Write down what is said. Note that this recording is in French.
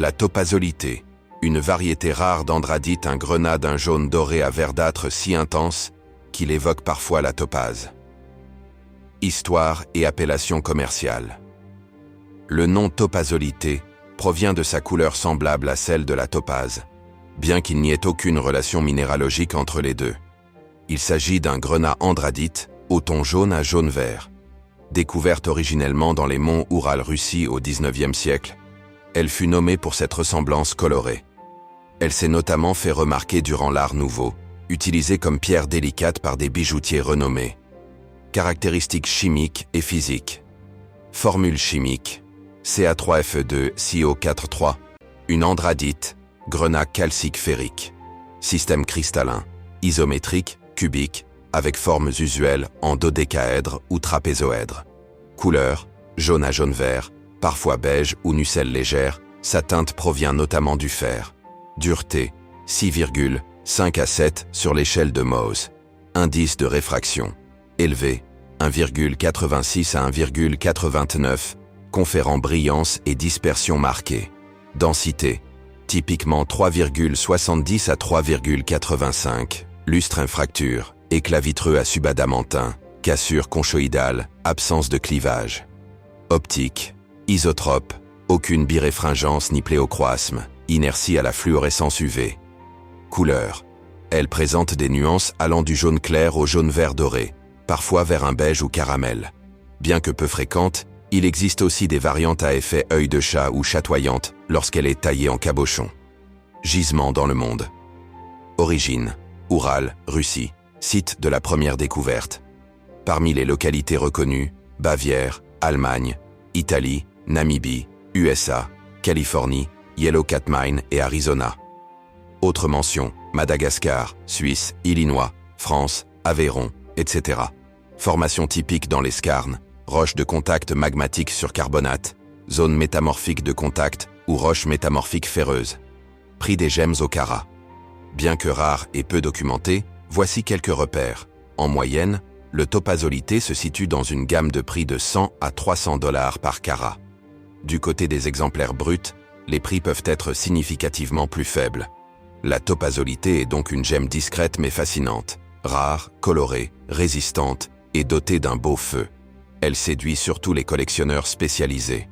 La topazolite, une variété rare d'andradite, un grenat d'un jaune doré à verdâtre si intense qu'il évoque parfois la topaze. Histoire et appellation commerciale. Le nom topazolite provient de sa couleur semblable à celle de la topaze, bien qu'il n'y ait aucune relation minéralogique entre les deux. Il s'agit d'un grenat andradite au ton jaune à jaune-vert. Découverte originellement dans les monts Oural, Russie au XIXe siècle, elle fut nommée pour cette ressemblance colorée. Elle s'est notamment fait remarquer durant l'Art nouveau, utilisée comme pierre délicate par des bijoutiers renommés. Caractéristiques chimiques et physiques. Formule chimique. Ca3Fe2CO43. Une andradite, grenat calcique ferrique. Système cristallin, isométrique, cubique, avec formes usuelles en dodécaèdre ou trapézoèdre. Couleur, jaune à jaune-vert, parfois beige ou nucelle légère, sa teinte provient notamment du fer. Dureté, 6,5 à 7 sur l'échelle de Mohs. Indice de réfraction, élevé, 1,86 à 1,89, conférant brillance et dispersion marquée. Densité, typiquement 3,70 à 3,85, lustre infracture, éclat vitreux à subadamantin, cassure conchoïdale, absence de clivage. Optique, isotrope, aucune biréfringence ni pléocroisme, inertie à la fluorescence UV. Couleur, elle présente des nuances allant du jaune clair au jaune vert doré, parfois vers un beige ou caramel. Bien que peu fréquente, il existe aussi des variantes à effet œil de chat ou chatoyante lorsqu'elle est taillée en cabochon. Gisement dans le monde. Origine, Oural, Russie, site de la première découverte. Parmi les localités reconnues, Bavière, Allemagne, Italie, Namibie, USA, Californie, Yellow Cat Mine et Arizona. Autres mentions, Madagascar, Suisse, Illinois, France, Aveyron, etc. Formation typique dans les skarnes, roches de contact magmatique sur carbonate, zone métamorphique de contact ou roches métamorphiques ferreuses. Prix des gemmes au carat. Bien que rare et peu documenté, voici quelques repères. En moyenne, le topazolite se situe dans une gamme de prix de 100 à 300 $ par carat. Du côté des exemplaires bruts, les prix peuvent être significativement plus faibles. La topazolite est donc une gemme discrète mais fascinante, rare, colorée, résistante et dotée d'un beau feu. Elle séduit surtout les collectionneurs spécialisés.